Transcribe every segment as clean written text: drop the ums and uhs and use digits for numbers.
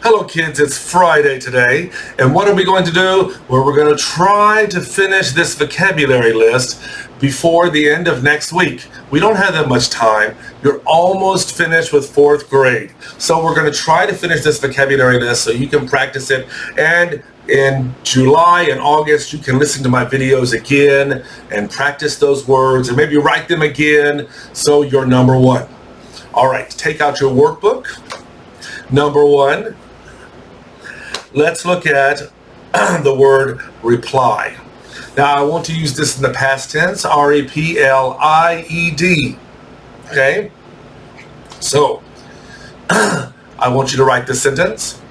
Hello kids, it's Friday today, and what are we going to do? Well, we're going to try to finish this vocabulary list before the end of next week. We don't have that much time. You're almost finished with 4th grade. So we're going to try to finish this vocabulary list so you can practice it, and in July and August you can listen to my videos again and practice those words and maybe write them again so you're number one. All right, take out your workbook. Number one, let's look at the word reply. Now I want to use this in the past tense, R-E-P-L-I-E-D. Okay? So, I want you to write this sentence.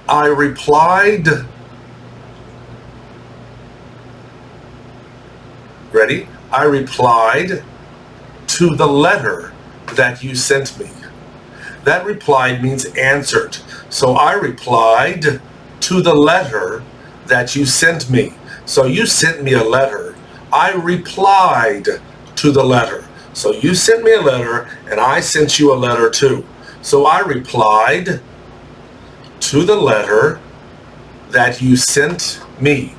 I replied. Ready? I replied to the letter that you sent me. That replied means answered. So I replied to the letter that you sent me. So you sent me a letter. I replied to the letter. So you sent me a letter and I sent you a letter too. So I replied to the letter that you sent me.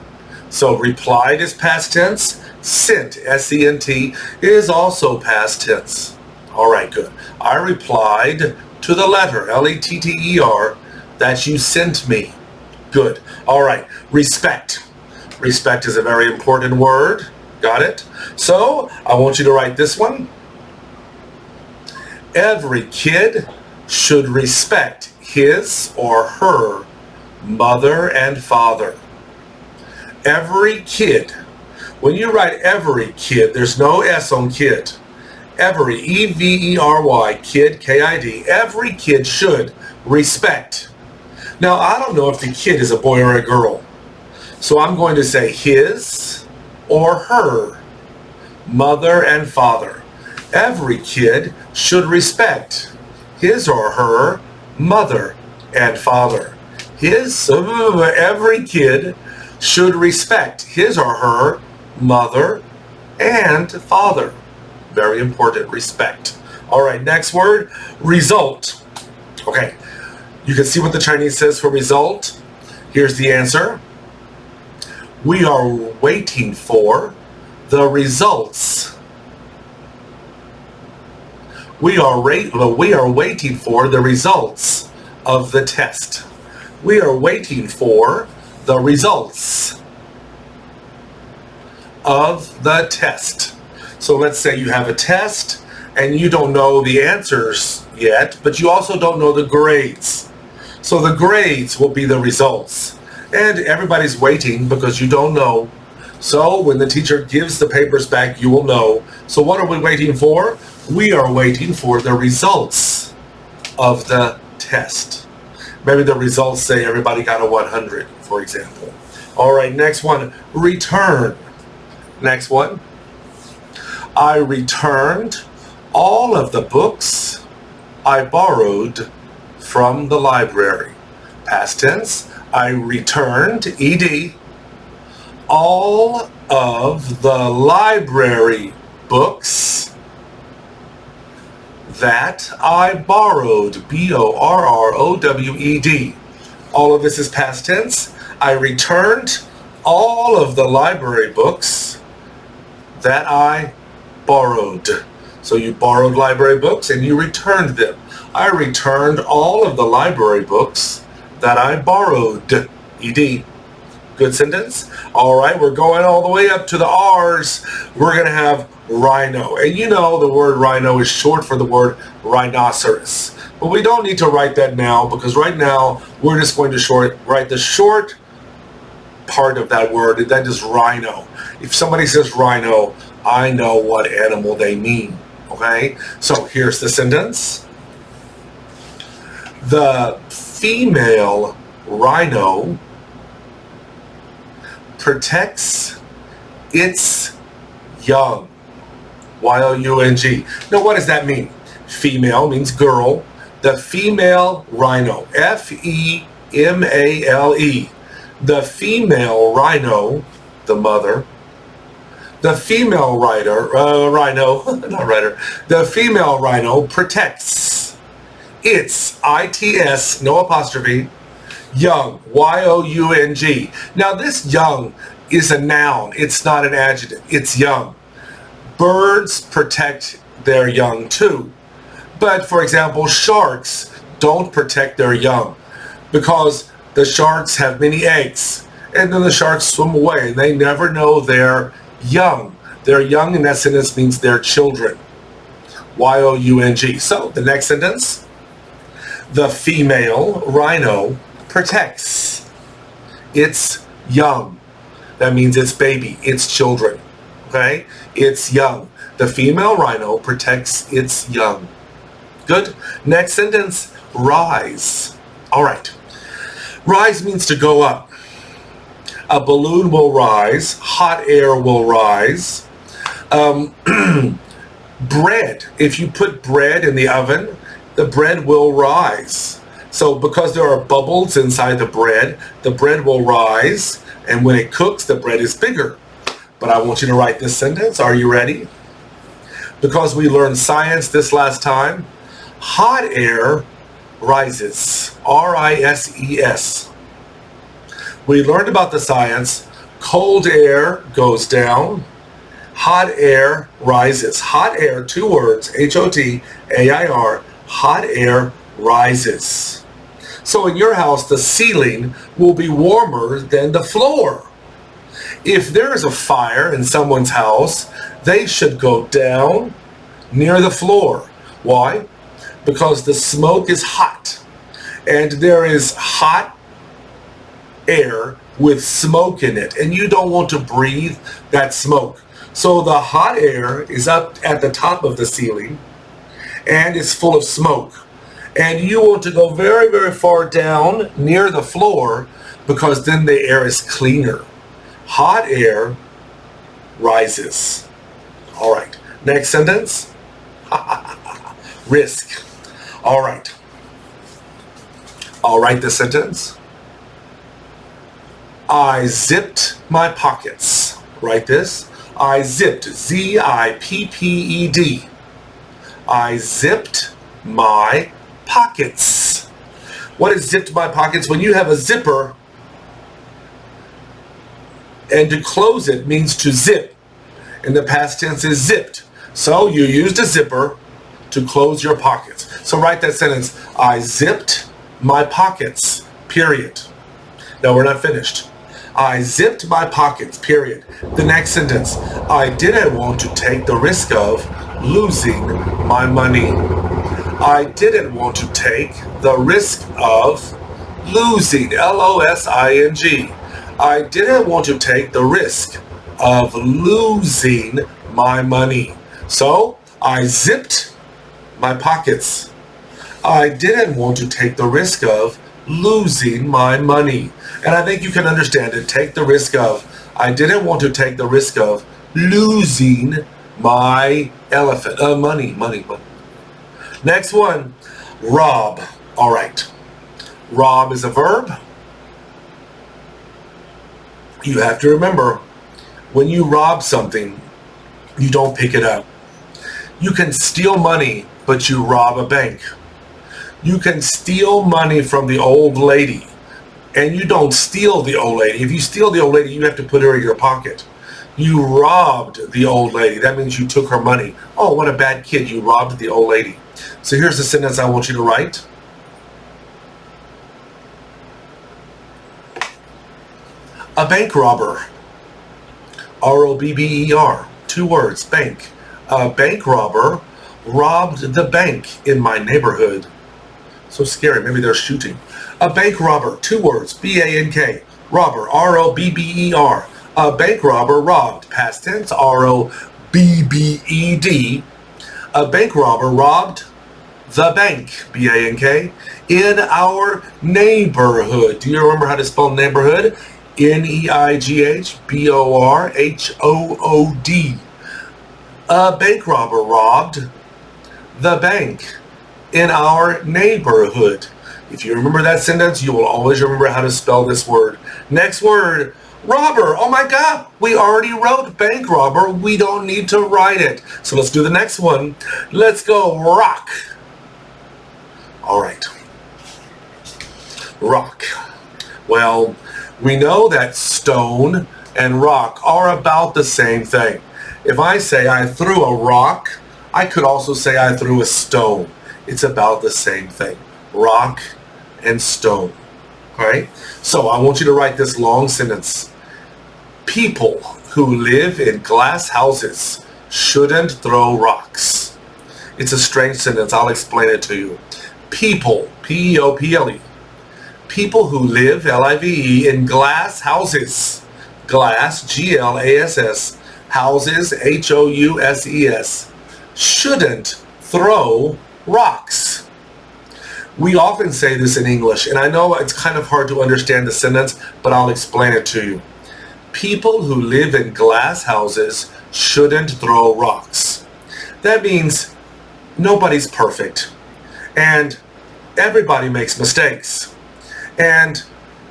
So replied is past tense. Sent, S-E-N-T, is also past tense. All right, good. I replied to the letter, L-E-T-T-E-R, that you sent me. Good. All right. Respect. Respect is a very important word. Got it? So I want you to write this one. Every kid should respect his or her mother and father. Every kid. When you write every kid, there's no S on kid. Every, E-V-E-R-Y, kid, K-I-D, every kid should respect. Now, I don't know if the kid is a boy or a girl. So I'm going to say his or her mother and father. Every kid should respect his or her mother and father. Every kid should respect his or her mother and father. Very important, respect. All right, next word, result. Okay, you can see what the Chinese says for result. Here's the answer. We are waiting for the results. We are waiting for the results of the test. We are waiting for the results of the test. So let's say you have a test and you don't know the answers yet, but you also don't know the grades. So the grades will be the results. And everybody's waiting because you don't know. So when the teacher gives the papers back, you will know. So what are we waiting for? We are waiting for the results of the test. Maybe the results say everybody got a 100, for example. All right, next one, return. Next one. I returned all of the books I borrowed from the library. Past tense, I returned, ED, all of the library books that I borrowed, B-O-R-R-O-W-E-D. All of this is past tense. I returned all of the library books that I borrowed. So you borrowed library books and you returned them. I returned all of the library books that I borrowed. ED. Good sentence? All right, we're going all the way up to the R's. We're going to have rhino. And you know the word rhino is short for the word rhinoceros. But we don't need to write that now because right now we're just going to write the short part of that word, and that is rhino. If somebody says rhino, I know what animal they mean. Okay? So here's the sentence. The female rhino protects its young. Y-O-U-N-G. Now what does that mean? Female means girl. The female rhino. F-E-M-A-L-E. The female rhino, the mother. The female rhino, the female rhino protects It's, I-T-S, no apostrophe, young, Y-O-U-N-G. Now this young is a noun. It's not an adjective. It's young. Birds protect their young too. But for example, sharks don't protect their young because the sharks have many eggs and then the sharks swim away and they never know they're young. Their young in that sentence means their children. Y-O-U-N-G. So the next sentence, the female rhino protects its young. That means its baby, its children. Okay? It's young. The female rhino protects its young. Good. Next sentence, rise. All right. Rise means to go up. A balloon will rise. Hot air will rise. Bread. If you put bread in the oven, the bread will rise. So because there are bubbles inside the bread will rise. And when it cooks, the bread is bigger. But I want you to write this sentence. Are you ready? Because we learned science this last time, hot air rises. R-I-S-E-S. We learned about the science. Cold air goes down. Hot air rises. Hot air, two words, H-O-T-A-I-R. Hot air rises. So in your house, the ceiling will be warmer than the floor. If there is a fire in someone's house, they should go down near the floor. Why? Because the smoke is hot. And there is hot air with smoke in it. And you don't want to breathe that smoke. So the hot air is up at the top of the ceiling and it's full of smoke. And you want to go very, very far down near the floor because then the air is cleaner. Hot air rises. All right. Next sentence. Risk. All right. I'll write the sentence. I zipped my pockets. Write this. I zipped. Z-I-P-P-E-D. I zipped my pockets. What is zipped my pockets? When you have a zipper, and to close it means to zip. In the past tense is zipped. So you used a zipper to close your pockets. So write that sentence. I zipped my pockets, period. No, we're not finished. I zipped my pockets, period. The next sentence. I didn't want to take the risk of losing my money. I didn't want to take the risk of losing, L-O-S-I-N-G. I didn't want to take the risk of losing my money. So I zipped my pockets. I didn't want to take the risk of losing my money. And I think you can understand it. Take the risk of. I didn't want to take the risk of losing my money. Next one, rob. All right. Rob is a verb. You have to remember, when you rob something, you don't pick it up. You can steal money, but you rob a bank. You can steal money from the old lady, and you don't steal the old lady. If you steal the old lady, you have to put her in your pocket. You robbed the old lady. That means you took her money. Oh, what a bad kid. You robbed the old lady. So here's the sentence I want you to write. A bank robber. R-O-B-B-E-R. Two words, bank. A bank robber robbed the bank in my neighborhood. So scary. Maybe they're shooting. A bank robber. Two words, B-A-N-K. Robber, R-O-B-B-E-R. A bank robber robbed. Past tense, R-O-B-B-E-D. A bank robber robbed the bank, B-A-N-K, in our neighborhood. Do you remember how to spell neighborhood? N-E-I-G-H-B-O-R-H-O-O-D. A bank robber robbed the bank in our neighborhood. If you remember that sentence, you will always remember how to spell this word. Next word, robber. Oh my God, we already wrote bank robber. We don't need to write it. So let's do the next one. Let's go rock. All right. Rock. Well, we know that stone and rock are about the same thing. If I say I threw a rock, I could also say I threw a stone. It's about the same thing. Rock and stone. All right? So I want you to write this long sentence. People who live in glass houses shouldn't throw rocks. It's a strange sentence. I'll explain it to you. People, P-E-O-P-L-E. People who live, L-I-V-E, in glass houses. Glass, G-L-A-S-S. Houses, H-O-U-S-E-S. Shouldn't throw rocks. We often say this in English, and I know it's kind of hard to understand the sentence, but I'll explain it to you. People who live in glass houses shouldn't throw rocks. That means nobody's perfect, and everybody makes mistakes. And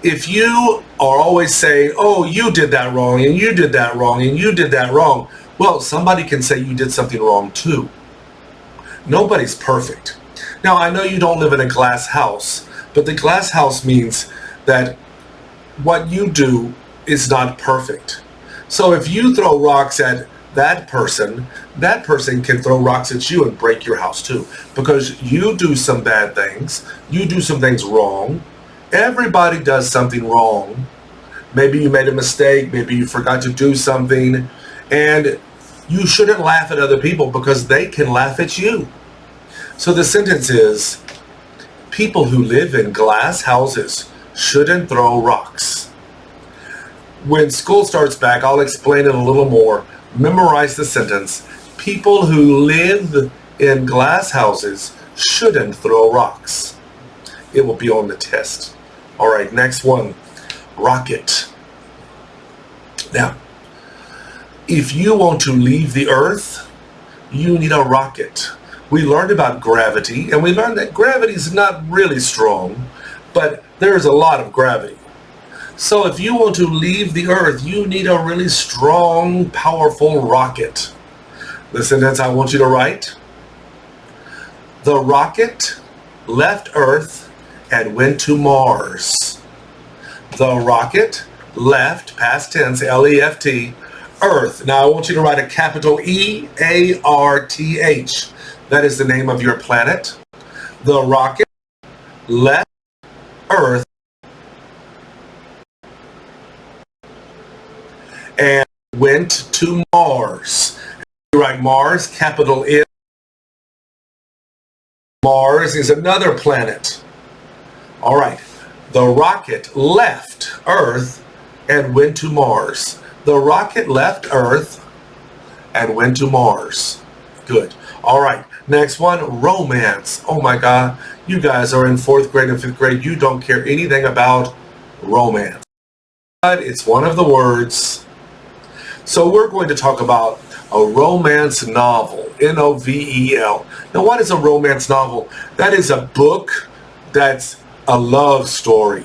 if you are always saying, oh, you did that wrong, and you did that wrong, and you did that wrong, well, somebody can say you did something wrong too. Nobody's perfect. Now, I know you don't live in a glass house, but the glass house means that what you do is not perfect. So if you throw rocks at that person can throw rocks at you and break your house too, because you do some bad things, you do some things wrong. Everybody does something wrong. Maybe you made a mistake, maybe you forgot to do something, and you shouldn't laugh at other people because they can laugh at you. So the sentence is, people who live in glass houses shouldn't throw rocks. When school starts back, I'll explain it a little more. Memorize the sentence. People who live in glass houses shouldn't throw rocks. It will be on the test. All right, next one. Rocket. Now, if you want to leave the Earth, you need a rocket. We learned about gravity, and we learned that gravity is not really strong, but there is a lot of gravity. So if you want to leave the Earth, you need a really strong, powerful rocket. The sentence I want you to write. The rocket left Earth and went to Mars. The rocket left, past tense, L-E-F-T, Earth. Now I want you to write a capital E-A-R-T-H. That is the name of your planet. The rocket left Earth and went to Mars. You write Mars, capital M. Mars is another planet. All right. The rocket left Earth and went to Mars. The rocket left Earth and went to Mars. Good. All right. Next one, romance. Oh my God. You guys are in 4th grade and 5th grade. You don't care anything about romance. But it's one of the words. So we're going to talk about a romance novel, N-O-V-E-L. Now, what is a romance novel? That is a book that's a love story.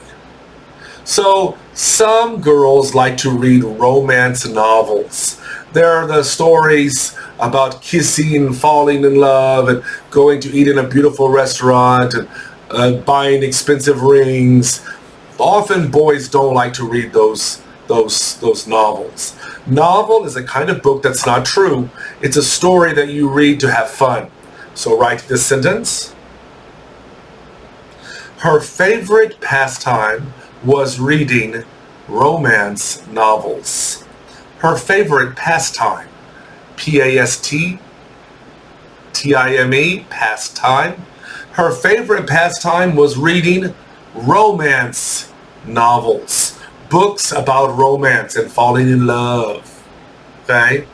So some girls like to read romance novels. They're the stories about kissing and falling in love and going to eat in a beautiful restaurant and buying expensive rings. Often boys don't like to read those novels. Novel is a kind of book that's not true. It's a story that you read to have fun. So write this sentence. Her favorite pastime was reading romance novels. Her favorite pastime. P-A-S-T-T-I-M-E, pastime. Her favorite pastime was reading romance novels. Books about romance and falling in love. Okay?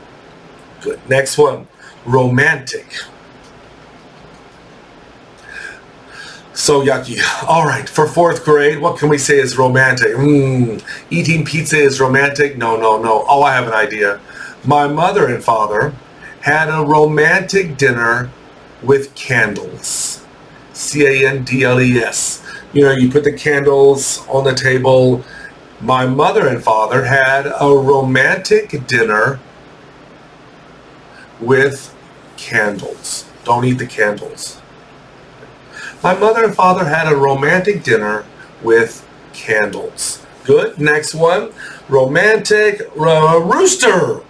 Good. Next one. Romantic. So yucky. All right. For 4th grade, what can we say is romantic? Eating pizza is romantic? No. Oh, I have an idea. My mother and father had a romantic dinner with candles. C-A-N-D-L-E-S. You know, you put the candles on the table. My mother and father had a romantic dinner with candles. Don't eat the candles. My mother and father had a romantic dinner with candles. Good. Next one. Romantic rooster.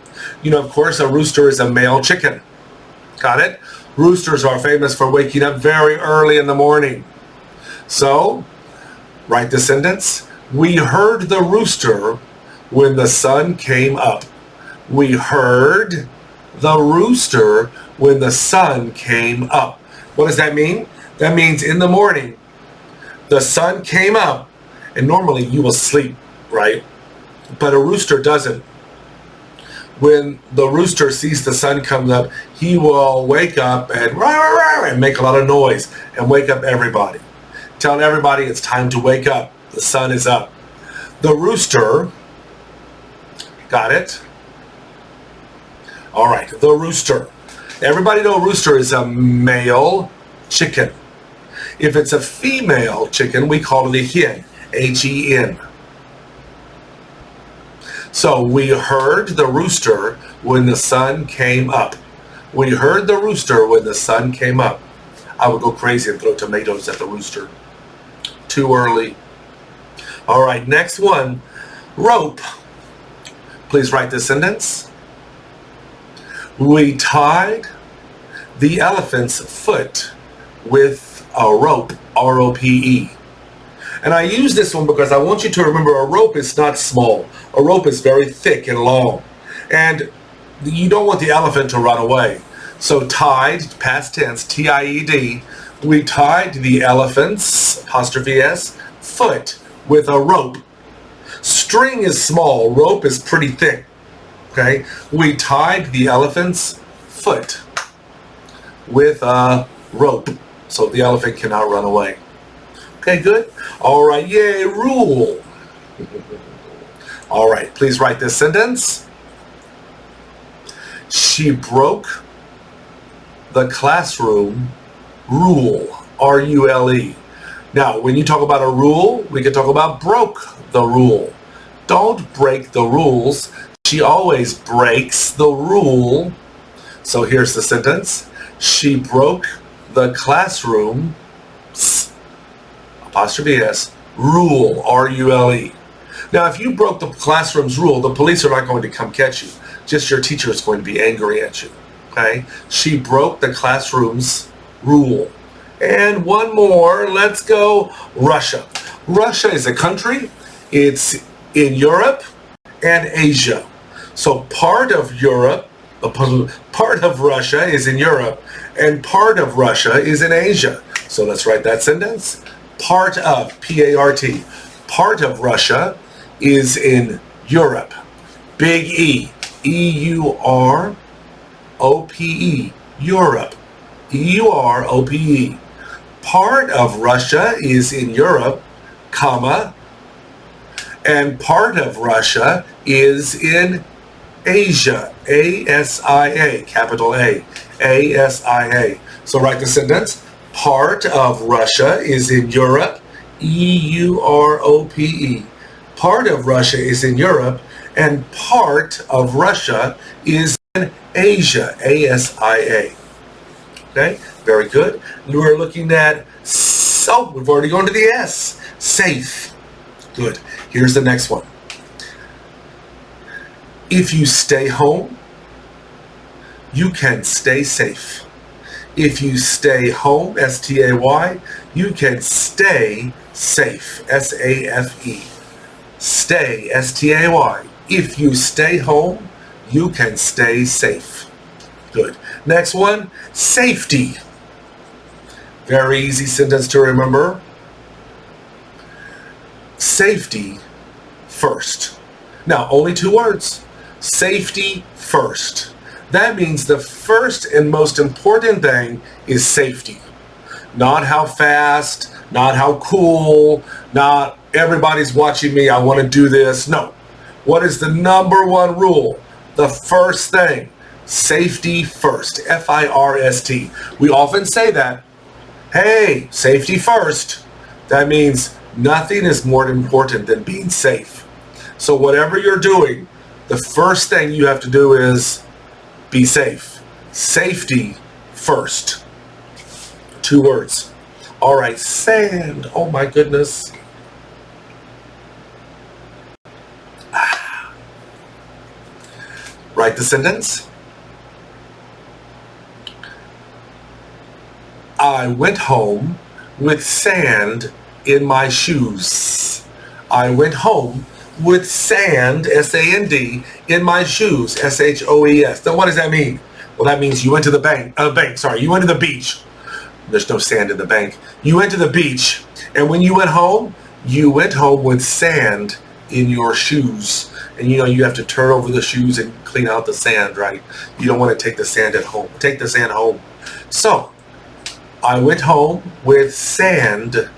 You know, of course, a rooster is a male chicken. Got it? Roosters are famous for waking up very early in the morning. So, write the sentence. We heard the rooster when the sun came up. We heard the rooster when the sun came up. What does that mean? That means in the morning, the sun came up, and normally you will sleep, right? But a rooster doesn't. When the rooster sees the sun comes up, he will wake up and make a lot of noise and wake up everybody. Telling everybody it's time to wake up. The sun is up. The rooster, got it? All right, the rooster. Everybody know a rooster is a male chicken. If it's a female chicken, we call it a hen, H-E-N. So we heard the rooster when the sun came up. We heard the rooster when the sun came up. I would go crazy and throw tomatoes at the rooster. Too early. All right, next one, rope. Please write this sentence. We tied the elephant's foot with a rope, R-O-P-E. And I use this one because I want you to remember a rope is not small. A rope is very thick and long. And you don't want the elephant to run away. So tied, past tense, T-I-E-D, we tied the elephant's, apostrophe S, foot with a rope. String is small, rope is pretty thick. Okay, we tied the elephant's foot with a rope so the elephant cannot run away. Okay, good. All right, yay, rule. All right, please write this sentence. She broke the classroom rule, R-U-L-E. Now, when you talk about a rule, we can talk about broke the rule. Don't break the rules. She always breaks the rule. So here's the sentence. She broke the classroom, apostrophe S, rule, R-U-L-E. Now, if you broke the classroom's rule, the police are not going to come catch you. Just your teacher is going to be angry at you. Okay? She broke the classroom's rule. And one more. Let's go. Russia. Russia is a country. It's in Europe and Asia. So part of Europe, part of Russia is in Europe, and part of Russia is in Asia. So let's write that sentence. Part of, P-A-R-T. Part of Russia is in Europe. Big E. E-U-R-O-P-E. Europe. E-U-R-O-P-E. Part of Russia is in Europe, comma, and part of Russia is in Asia. A-S-I-A, capital A. A-S-I-A. So write the sentence. Part of Russia is in Europe, E-U-R-O-P-E. Part of Russia is in Europe, and part of Russia is in Asia, A-S-I-A. Okay, very good. We're looking at, so we've already gone to the S, safe. Good. Here's the next one. If you stay home, you can stay safe. If you stay home, S-T-A-Y, you can stay safe, S-A-F-E. Stay, S-T-A-Y. If you stay home, you can stay safe. Good. Next one, safety. Very easy sentence to remember. Safety first. Now, only two words. Safety first. That means the first and most important thing is safety. Not how fast, not how cool, not everybody's watching me, I want to do this. No. What is the number one rule? The first thing. Safety first. F-I-R-S-T. We often say that. Hey, safety first. That means nothing is more important than being safe. So whatever you're doing, the first thing you have to do is be safe. Safety first. Two words. All right, sand. Oh my goodness. Write the sentence. I went home with sand in my shoes. I went home with sand, S-A-N-D, in my shoes, S-H-O-E-S. Now what does that mean? Well, that means you went to the you went to the beach. There's no sand in the bank. You went to the beach, and when you went home with sand in your shoes. And you know you have to turn over the shoes and clean out the sand, right? You don't want to take the sand at home. Take the sand home. So, I went home with sand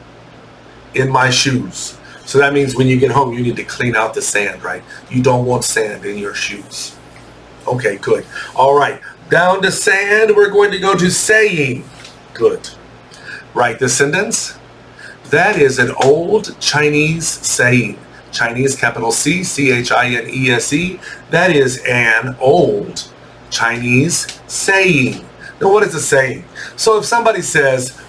in my shoes. So that means when you get home, you need to clean out the sand, right? You don't want sand in your shoes. Okay, good. All right, down to sand, we're going to go to saying. Good. Write the sentence. That is an old Chinese saying. Chinese, capital C, C-H-I-N-E-S-E. That is an old Chinese saying. Now, what is a saying? So if somebody says,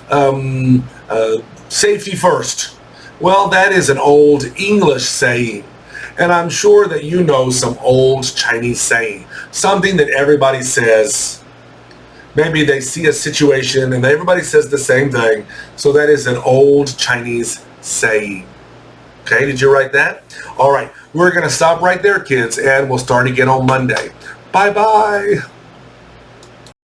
safety first, well, that is an old English saying. And I'm sure that you know some old Chinese saying. Something that everybody says. Maybe they see a situation and everybody says the same thing. So that is an old Chinese saying. Okay, did you write that? All right, we're going to stop right there, kids, and we'll start again on Monday. Bye-bye.